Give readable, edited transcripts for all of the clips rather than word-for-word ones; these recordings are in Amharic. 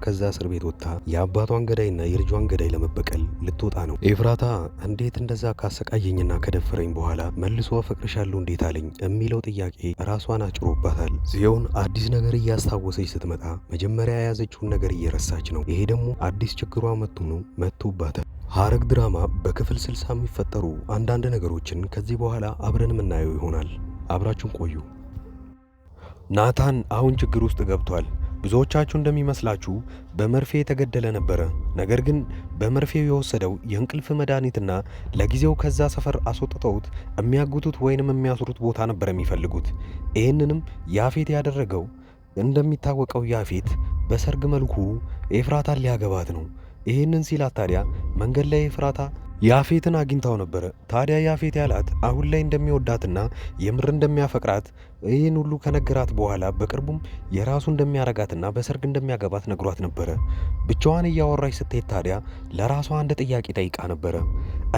ከዛ እስር ቤት ወጥታ የአባቷን ገዳይና የልጇን ገዳይ ለመበቀል ልትወጣ ነው። ኤፍራታ እንዴት እንደዛ ካሰቃየኝና ከደፈረኝ በኋላ መልሶ አፈቅርሻለሁ እንዴት አለኝ የሚለው ጥያቄ ራሷን አጭሮባታል። ጽዮን አዲስ ነገር እያስታወሰች ስትመጣ መጀመሪያ የያዘችውን ነገር እየረሳች ነው። ይሄ ደግሞ አዲስ ችግሯ መጥቶባታል። ሐረግ ድራማ በክፍል 60 የሚፈጠሩ አንዳንድ ነገሮችን ከዚህ በኋላ አብረን የምናየው ይሆናል። አብራችሁን ቆዩ። ናታን አሁን ችግር ውስጥ ገብቷል። ብዙዎቻችሁ እንደሚመስላችሁ በመርፌ የተገደለ ነበረ። ነገር ግን በመርፌው የወሰደው የእንቅልፍ መድኃኒትና ለጊዜው ከዛ ሰፈር አስወጥተውት የሚያጉቱት ወይንም የሚያስሩት ቦታ ነበር የሚፈልጉት። ይህንንም ያፌት ያደረገው እንደሚታወቀው ያፌት በሰርግ መልኩ ኤፍራታን ሊያገባት ነው። ይህንን ሲላት ታዲያ መንገድ ላይ ኤፍራታ ያፌትን አግኝታው ነበረ። ታዲያ ያፌት ያላት አሁን ላይ እንደሚወዳትና የምር እንደሚያፈቅራት ይህን ሁሉ ከነገራት በኋላ በቅርቡም የራሱ እንደሚያረጋትና በሰርግ እንደሚያገባት ነግሯት ነበረ። ብቻዋን እያወራች ስትሄድ ታዲያ ለራሷ አንድ ጥያቄ ጠይቃ ነበረ።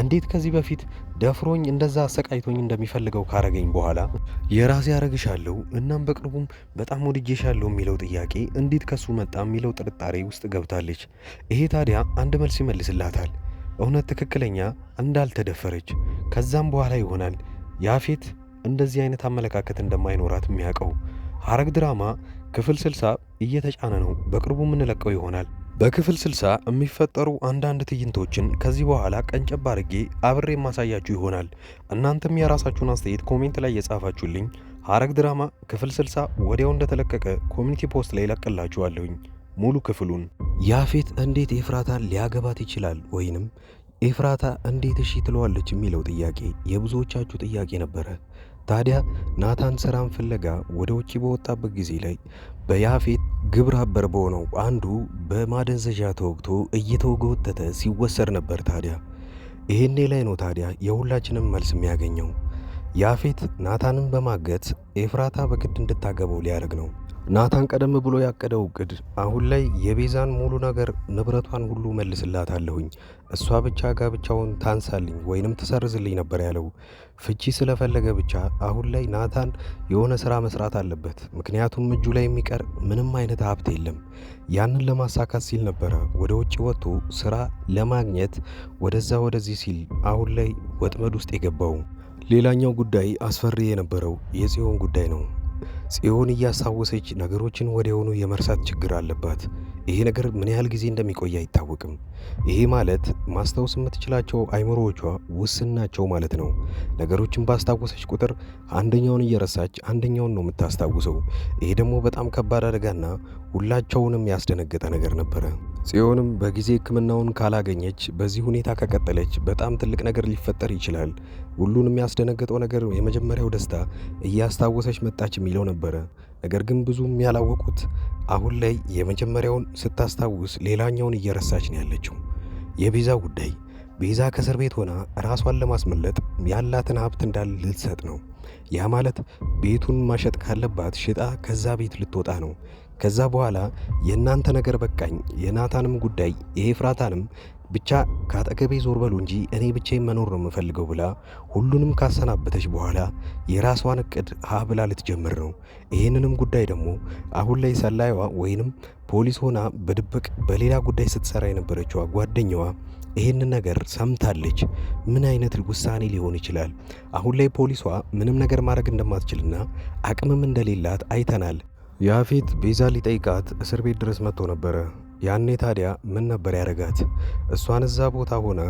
እንዴት ከዚህ በፊት ደፍሮኝ እንደዛ አሰቃይቶኝ እንደሚፈልገው ካረገኝ በኋላ የራሴ ያረግሻለሁ እናም በቅርቡም በጣም ወድጄሻለሁ የሚለው ጥያቄ እንዴት ከሱ መጣ የሚለው ጥርጣሬ ውስጥ ገብታለች። ይሄ ታዲያ አንድ መልስ ይመልስላታል። እውነት ትክክለኛ እንዳልተደፈረች ከዛም በኋላ ይሆናል ያፌት እንደዚህ አይነት አመለካከት እንደማይኖራት የሚያውቀው። ሐረግ ድራማ ክፍል 60 እየተጫነ ነው። በቅርቡ የምንለቀው ይሆናል። በክፍል 60 የሚፈጠሩ አንዳንድ ትዕይንቶችን ከዚህ በኋላ ቀንጨብ አድርጌ አብሬ የማሳያችሁ ይሆናል። እናንተም የራሳችሁን አስተያየት ኮሜንት ላይ የጻፋችሁልኝ ሐረግ ድራማ ክፍል 60 ወዲያው እንደተለቀቀ ኮሚኒቲ ፖስት ላይ ለቅላችኋለሁኝ ሙሉ ክፍሉን። ያፌት እንዴት ኤፍራታን ሊያገባት ይችላል ወይንም ኤፍራታ እንዴት እሺ ትለዋለች የሚለው ጥያቄ የብዙዎቻችሁ ጥያቄ ነበረ። ታዲያ ናታን ስራን ፍለጋ ወደ ውጪ በወጣበት ጊዜ ላይ በያፌት ግብረ አበር በሆነው አንዱ በማደንዘዣ ተወግቶ እየተወገወተተ ሲወሰድ ነበር። ታዲያ ይሄኔ ላይ ነው ታዲያ የሁላችንም መልስ የሚያገኘው። ያፌት ናታንን በማገት ኤፍራታ በግድ እንድታገበው ሊያደርግ ነው። ናታን ቀደም ብሎ ያቀደው እቅድ አሁን ላይ የቤዛን ሙሉ ነገር ንብረቷን ሁሉ መልስላታለሁኝ፣ እሷ ብቻ ጋብቻውን ታንሳልኝ ወይንም ትሰርዝልኝ ነበር ያለው። ፍቺ ስለፈለገ ብቻ አሁን ላይ ናታን የሆነ ስራ መስራት አለበት። ምክንያቱም እጁ ላይ የሚቀር ምንም አይነት ሀብት የለም። ያንን ለማሳካት ሲል ነበረ ወደ ውጭ ወጥቶ ስራ ለማግኘት ወደዛ ወደዚህ ሲል አሁን ላይ ወጥመድ ውስጥ የገባው። ሌላኛው ጉዳይ አስፈሪ የነበረው የጽዮን ጉዳይ ነው። ጽዮን እያስታወሰች ነገሮችን ወዲያውኑ የመርሳት ችግር አለባት። ይሄ ነገር ምን ያህል ጊዜ እንደሚቆይ አይታወቅም። ይሄ ማለት ማስታወስ የምትችላቸው አይምሮዎቿ ውስን ናቸው ማለት ነው። ነገሮችን ባስታወሰች ቁጥር አንደኛውን እየረሳች አንደኛውን ነው የምታስታውሰው። ይሄ ደግሞ በጣም ከባድ አደጋና ሁላቸውንም ያስደነገጠ ነገር ነበረ። ጽዮንም በጊዜ ሕክምናውን ካላገኘች በዚህ ሁኔታ ከቀጠለች በጣም ትልቅ ነገር ሊፈጠር ይችላል። ሁሉንም ያስደነገጠው ነገር የመጀመሪያው ደስታ እያስታወሰች መጣች የሚለው ነበረ። ነገር ግን ብዙም ያላወቁት አሁን ላይ የመጀመሪያውን ስታስታውስ ሌላኛውን እየረሳች ነው ያለችው። የቤዛ ጉዳይ ቤዛ ከእስር ቤት ሆና ራሷን ለማስመለጥ ያላትን ሀብት እንዳለ ልትሰጥ ነው። ያ ማለት ቤቱን ማሸጥ ካለባት ሽጣ ከዛ ቤት ልትወጣ ነው። ከዛ በኋላ የእናንተ ነገር በቃኝ፣ የናታንም ጉዳይ የኤፍራታንም ብቻ ካጠገቤ ዞር በሉ እንጂ እኔ ብቻዬን መኖር ነው የምፈልገው ብላ ሁሉንም ካሰናበተች በኋላ የራሷን እቅድ ብላ ልትጀምር ነው። ይህንንም ጉዳይ ደግሞ አሁን ላይ ሰላይዋ ወይንም ፖሊስ ሆና በድብቅ በሌላ ጉዳይ ስትሰራ የነበረችዋ ጓደኛዋ ይህንን ነገር ሰምታለች። ምን አይነት ውሳኔ ሊሆን ይችላል? አሁን ላይ ፖሊሷ ምንም ነገር ማድረግ እንደማትችልና አቅምም እንደሌላት አይተናል። ያፌት ቤዛ ሊጠይቃት እስር ቤት ድረስ መጥቶ ነበረ። ያኔ ታዲያ ምን ነበር ያረጋት? እሷን እዛ ቦታ ሆና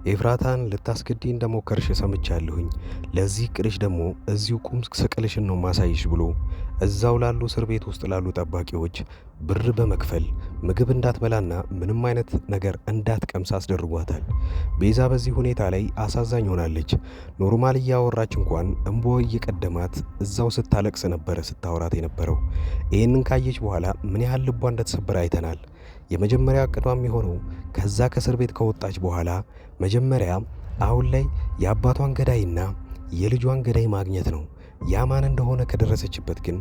ኤፍራታን ልታስገዲ እንደሞከርሽ ሰምቻለሁኝ፣ ለዚህ ቅልሽ ደግሞ እዚሁ ቁም ስቅልሽን ነው ማሳይሽ ብሎ እዛው ላሉ እስር ቤት ውስጥ ላሉ ጠባቂዎች ብር በመክፈል ምግብ እንዳትበላና ምንም አይነት ነገር እንዳትቀምስ አስደርጓታል። ቤዛ በዚህ ሁኔታ ላይ አሳዛኝ ሆናለች። ኖርማል እያወራች እንኳን እንቦ እየቀደማት እዛው ስታለቅስ ነበረ ስታወራት የነበረው። ይህንን ካየች በኋላ ምን ያህል ልቧ እንደተሰበረ አይተናል። የመጀመሪያ እቅዷም የሆነው ከዛ ከእስር ቤት ከወጣች በኋላ መጀመሪያ አሁን ላይ የአባቷን ገዳይና የልጇን ገዳይ ማግኘት ነው። ያ ማን እንደሆነ ከደረሰችበት ግን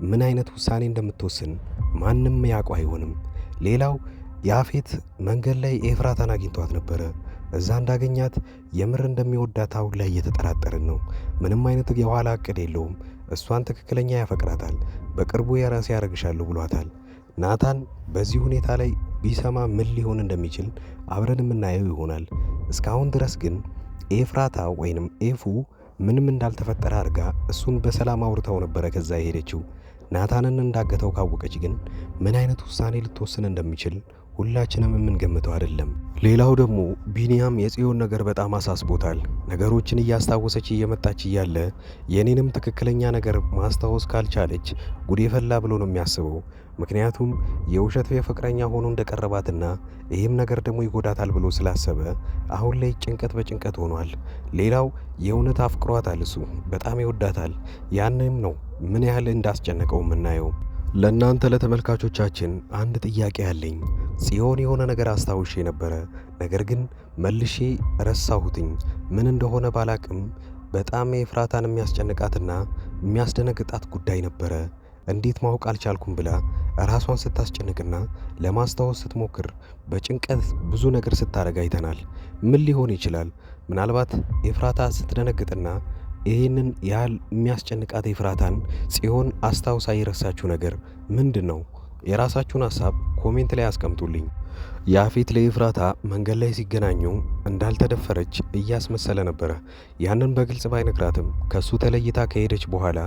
ምን አይነት ውሳኔ እንደምትወስን ማንም ያውቁ አይሆንም። ሌላው ያፌት መንገድ ላይ ኤፍራታን አግኝቷት ነበረ። እዛ እንዳገኛት የምር እንደሚወዳት አሁን ላይ እየተጠራጠርን ነው። ምንም አይነት የኋላ እቅድ የለውም። እሷን ትክክለኛ ያፈቅራታል። በቅርቡ የራሴ ያረግሻለሁ ብሏታል። ናታን በዚህ ሁኔታ ላይ ቢሰማ ምን ሊሆን እንደሚችል አብረን የምናየው ይሆናል። እስካሁን ድረስ ግን ኤፍራታ ወይንም ኤፉ ምንም እንዳልተፈጠረ አድርጋ እሱን በሰላም አውርታው ነበረ ከዛ የሄደችው። ናታንን እንዳገተው ካወቀች ግን ምን አይነት ውሳኔ ልትወስን እንደሚችል ሁላችንም የምንገምተው አይደለም። ሌላው ደግሞ ቢኒያም የጽዮን ነገር በጣም አሳስቦታል። ነገሮችን እያስታወሰች እየመጣች እያለ የኔንም ትክክለኛ ነገር ማስታወስ ካልቻለች ጉድ የፈላ ብሎ ነው የሚያስበው። ምክንያቱም የውሸት የፍቅረኛ ሆኖ እንደቀረባትና ይህም ነገር ደግሞ ይጎዳታል ብሎ ስላሰበ አሁን ላይ ጭንቀት በጭንቀት ሆኗል። ሌላው የእውነት አፍቅሯታል፣ እሱ በጣም ይወዳታል። ያንም ነው ምን ያህል እንዳስጨነቀው የምናየው። ለእናንተ ለተመልካቾቻችን አንድ ጥያቄ አለኝ። ጽዮን የሆነ ነገር አስታውሼ ነበረ፣ ነገር ግን መልሼ ረሳሁትኝ። ምን እንደሆነ ባላቅም በጣም ኤፍራታን የሚያስጨንቃትና የሚያስደነግጣት ጉዳይ ነበረ። እንዴት ማወቅ አልቻልኩም ብላ ራሷን ስታስጨንቅና ለማስታወስ ስትሞክር በጭንቀት ብዙ ነገር ስታደርግ አይተናል። ምን ሊሆን ይችላል? ምናልባት ኤፍራታ ስትደነግጥና ይህንን ያህል የሚያስጨንቃት ኤፍራታን ጽዮን አስታውሳ የረሳችው ነገር ምንድን ነው? የራሳችሁን ሀሳብ ኮሜንት ላይ አስቀምጡልኝ። ያፌት ለኤፍራታ መንገድ ላይ ሲገናኙ እንዳልተደፈረች እያስመሰለ ነበረ። ያንን በግልጽ ባይነግራትም ከሱ ተለይታ ከሄደች በኋላ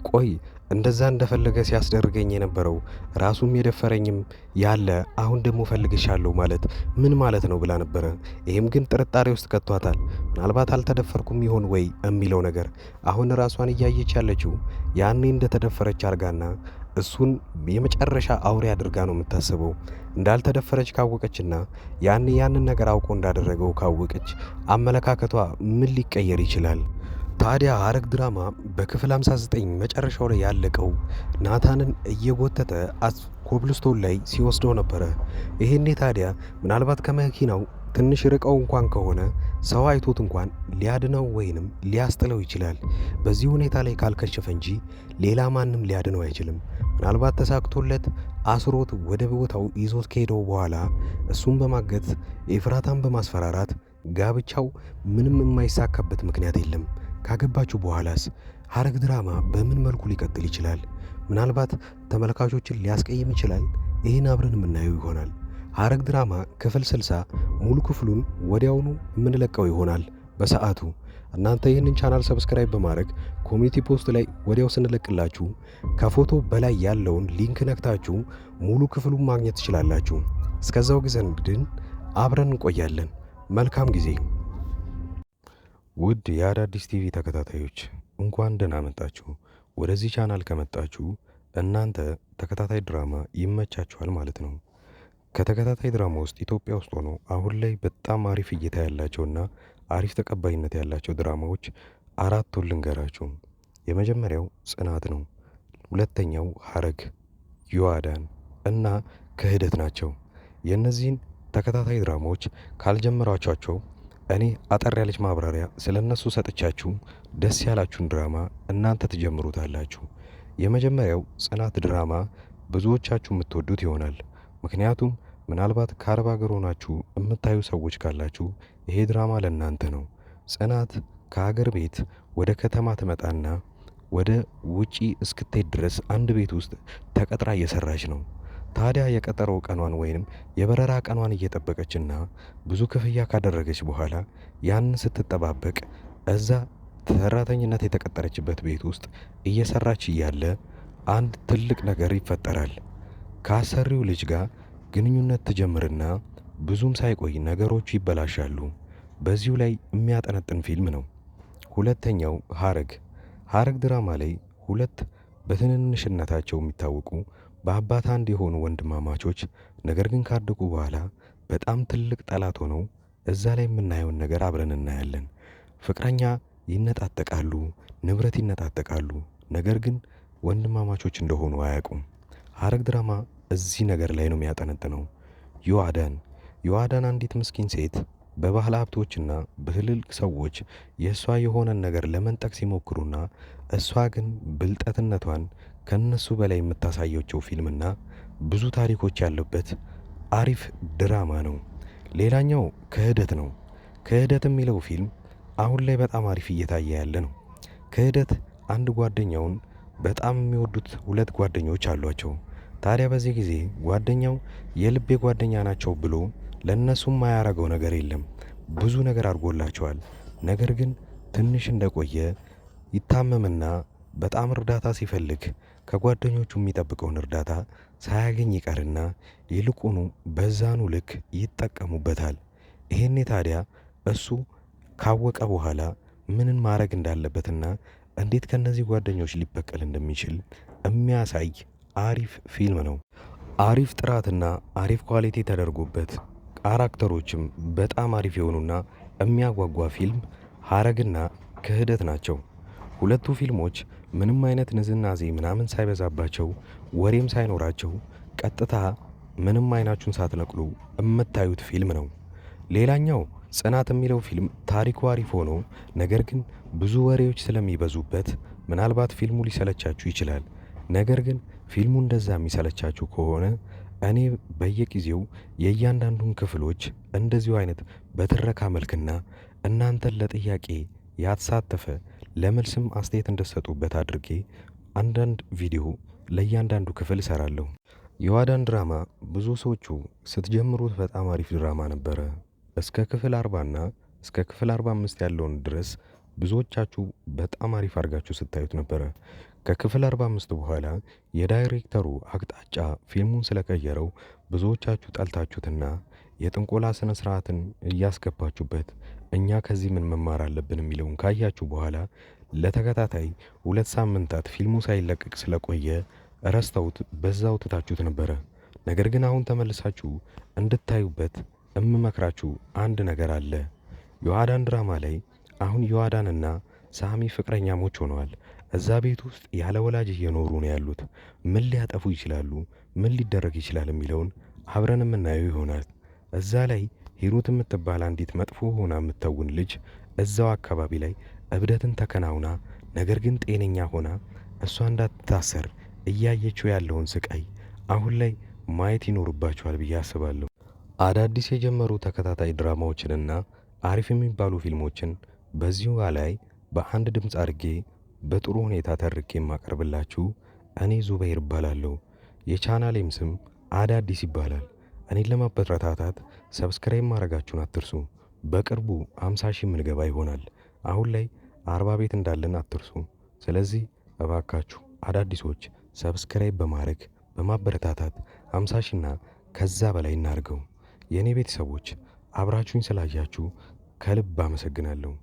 ቆይ እንደዛ እንደፈለገ ሲያስደርገኝ የነበረው ራሱም የደፈረኝም ያለ አሁን ደግሞ ፈልግሻለሁ ማለት ምን ማለት ነው ብላ ነበረ። ይህም ግን ጥርጣሬ ውስጥ ከቷታል። ምናልባት አልተደፈርኩም ይሆን ወይ የሚለው ነገር አሁን ራሷን እያየች ያለችው ያኔ እንደተደፈረች አርጋና እሱን የመጨረሻ አውሬ አድርጋ ነው የምታስበው። እንዳልተደፈረች ካወቀችና ያኔ ያንን ነገር አውቆ እንዳደረገው ካወቀች አመለካከቷ ምን ሊቀየር ይችላል? ታዲያ ሐረግ ድራማ በክፍል 59 መጨረሻው ላይ ያለቀው ናታንን እየጎተተ ኮብልስቶን ላይ ሲወስደው ነበረ። ይሄኔ ታዲያ ምናልባት ከመኪናው ትንሽ ርቀው እንኳን ከሆነ ሰው አይቶት እንኳን ሊያድነው ወይንም ሊያስጥለው ይችላል። በዚህ ሁኔታ ላይ ካልከሸፈ እንጂ ሌላ ማንም ሊያድነው አይችልም። ምናልባት ተሳክቶለት አስሮት ወደ ቦታው ይዞት ከሄደው በኋላ እሱን በማገት ኤፍራታን በማስፈራራት ጋብቻው ምንም የማይሳካበት ምክንያት የለም። ካገባችሁ በኋላስ ሐረግ ድራማ በምን መልኩ ሊቀጥል ይችላል? ምናልባት ተመልካቾችን ሊያስቀይም ይችላል። ይህን አብረን የምናየው ይሆናል። ሐረግ ድራማ ክፍል 60 ሙሉ ክፍሉን ወዲያውኑ የምንለቀው ይሆናል በሰዓቱ። እናንተ ይህንን ቻናል ሰብስክራይብ በማድረግ ኮሚኒቲ ፖስት ላይ ወዲያው ስንለቅላችሁ ከፎቶ በላይ ያለውን ሊንክ ነክታችሁ ሙሉ ክፍሉን ማግኘት ትችላላችሁ። እስከዛው ጊዜ ግን አብረን እንቆያለን። መልካም ጊዜ። ውድ የአዳዲስ ቲቪ ተከታታዮች እንኳን ደህና መጣችሁ። ወደዚህ ቻናል ከመጣችሁ እናንተ ተከታታይ ድራማ ይመቻችኋል ማለት ነው። ከተከታታይ ድራማ ውስጥ ኢትዮጵያ ውስጥ ሆኖ አሁን ላይ በጣም አሪፍ እይታ ያላቸውና አሪፍ ተቀባይነት ያላቸው ድራማዎች አራቱን ልንገራችሁ። የመጀመሪያው ጽናት ነው። ሁለተኛው ሐረግ፣ ዮአዳን እና ክህደት ናቸው። የእነዚህን ተከታታይ ድራማዎች ካልጀመራችኋቸው እኔ አጠር ያለች ማብራሪያ ስለ እነሱ ሰጥቻችሁ ደስ ያላችሁን ድራማ እናንተ ትጀምሩታላችሁ። የመጀመሪያው ጽናት ድራማ ብዙዎቻችሁ የምትወዱት ይሆናል። ምክንያቱም ምናልባት ከአረብ ሀገር ሆናችሁ የምታዩ ሰዎች ካላችሁ ይሄ ድራማ ለእናንተ ነው። ጽናት ከሀገር ቤት ወደ ከተማ ትመጣና ወደ ውጪ እስክትሄድ ድረስ አንድ ቤት ውስጥ ተቀጥራ እየሰራች ነው። ታዲያ የቀጠሮ ቀኗን ወይንም የበረራ ቀኗን እየጠበቀችና ብዙ ክፍያ ካደረገች በኋላ ያን ስትጠባበቅ እዛ ሰራተኝነት የተቀጠረችበት ቤት ውስጥ እየሰራች እያለ አንድ ትልቅ ነገር ይፈጠራል። ከአሰሪው ልጅ ጋር ግንኙነት ትጀምርና ብዙም ሳይቆይ ነገሮቹ ይበላሻሉ። በዚሁ ላይ የሚያጠነጥን ፊልም ነው። ሁለተኛው ሐረግ። ሐረግ ድራማ ላይ ሁለት በትንንሽነታቸው የሚታወቁ በአባት አንድ የሆኑ ወንድማማቾች ነገር ግን ካደጉ በኋላ በጣም ትልቅ ጠላት ሆነው እዛ ላይ የምናየውን ነገር አብረን እናያለን። ፍቅረኛ ይነጣጠቃሉ፣ ንብረት ይነጣጠቃሉ፣ ነገር ግን ወንድማማቾች እንደሆኑ አያውቁም። ሐረግ ድራማ እዚህ ነገር ላይ ነው የሚያጠነጥነው። ዮአዳን አንዲት ምስኪን ሴት በባህል ሀብቶችና በትልልቅ ሰዎች የእሷ የሆነን ነገር ለመንጠቅ ሲሞክሩና እሷ ግን ብልጠትነቷን ከነሱ በላይ የምታሳየቸው ፊልምና ብዙ ታሪኮች ያሉበት አሪፍ ድራማ ነው። ሌላኛው ክህደት ነው። ክህደት የሚለው ፊልም አሁን ላይ በጣም አሪፍ እየታየ ያለ ነው። ክህደት አንድ ጓደኛውን በጣም የሚወዱት ሁለት ጓደኞች አሏቸው። ታዲያ በዚህ ጊዜ ጓደኛው የልቤ ጓደኛ ናቸው ብሎ ለእነሱም ማያረገው ነገር የለም። ብዙ ነገር አድርጎላቸዋል። ነገር ግን ትንሽ እንደቆየ ይታመምና በጣም እርዳታ ሲፈልግ ከጓደኞቹ የሚጠብቀውን እርዳታ ሳያገኝ ይቀርና ይልቁኑ በዛኑ ልክ ይጠቀሙበታል። ይሄኔ ታዲያ እሱ ካወቀ በኋላ ምንን ማድረግ እንዳለበትና እንዴት ከነዚህ ጓደኞች ሊበቀል እንደሚችል የሚያሳይ አሪፍ ፊልም ነው። አሪፍ ጥራትና አሪፍ ኳሊቲ ተደርጎበት ካራክተሮችም በጣም አሪፍ የሆኑና የሚያጓጓ ፊልም ሐረግና ክህደት ናቸው። ሁለቱ ፊልሞች ምንም አይነት ንዝናዜ ምናምን ሳይበዛባቸው ወሬም ሳይኖራቸው ቀጥታ ምንም አይናችሁን ሳትነቅሉ የምታዩት ፊልም ነው። ሌላኛው ጽናት የሚለው ፊልም ታሪኩ አሪፍ ሆኖ ነገር ግን ብዙ ወሬዎች ስለሚበዙበት ምናልባት ፊልሙ ሊሰለቻችሁ ይችላል። ነገር ግን ፊልሙ እንደዛ የሚሰለቻችሁ ከሆነ እኔ በየጊዜው የእያንዳንዱን ክፍሎች እንደዚሁ አይነት በትረካ መልክና እናንተን ለጥያቄ ያተሳተፈ ለመልስም አስተያየት እንደሰጡበት አድርጌ አንዳንድ ቪዲዮ ለእያንዳንዱ ክፍል እሰራለሁ። የዋዳን ድራማ ብዙ ሰዎቹ ስትጀምሩት በጣም አሪፍ ድራማ ነበረ። እስከ ክፍል 40 እና እስከ ክፍል 45 ያለውን ድረስ ብዙዎቻችሁ በጣም አሪፍ አድርጋችሁ ስታዩት ነበረ። ከክፍል 45 በኋላ የዳይሬክተሩ አቅጣጫ ፊልሙን ስለቀየረው ብዙዎቻችሁ ጠልታችሁትና የጥንቆላ ስነ ስርዓትን እያስገባችሁበት እኛ ከዚህ ምን መማር አለብን የሚለውን ካያችሁ በኋላ ለተከታታይ 2 ሳምንታት ፊልሙ ሳይለቀቅ ስለቆየ ረስተውት በዛው ትታችሁት ነበረ። ነገር ግን አሁን ተመልሳችሁ እንድታዩበት እምመክራችሁ አንድ ነገር አለ። የዋዳን ድራማ ላይ አሁን የዋዳንና ሳሚ ፍቅረኛሞች ሆነዋል። እዛ ቤት ውስጥ ያለ ወላጅ እየኖሩ ነው ያሉት። ምን ሊያጠፉ ይችላሉ፣ ምን ሊደረግ ይችላል የሚለውን አብረን የምናየው ይሆናል። እዛ ላይ ሂሩት የምትባል አንዲት መጥፎ ሆና የምትተውን ልጅ እዛው አካባቢ ላይ እብደትን ተከናውና ነገር ግን ጤነኛ ሆና እሷ እንዳትታሰር እያየችው ያለውን ስቃይ አሁን ላይ ማየት ይኖርባቸዋል ብዬ አስባለሁ። አዳዲስ የጀመሩ ተከታታይ ድራማዎችንና አሪፍ የሚባሉ ፊልሞችን በዚሁ ላይ በአንድ ድምፅ አድርጌ በጥሩ ሁኔታ ተርኬ የማቀርብላችሁ እኔ ዙበይር እባላለሁ። የቻናሌም ስም አዳዲስ ይባላል። እኔን ለማበረታታት ሰብስክራይብ ማድረጋችሁን አትርሱ። በቅርቡ 50 ሺህ ምንገባ ይሆናል። አሁን ላይ 40 ቤት እንዳለን አትርሱ። ስለዚህ እባካችሁ አዳዲሶች ሰብስክራይብ በማድረግ በማበረታታት 50 ሺና ከዛ በላይ እናርገው። የእኔ ቤተሰቦች አብራችሁኝ ስላያችሁ ከልብ አመሰግናለሁ።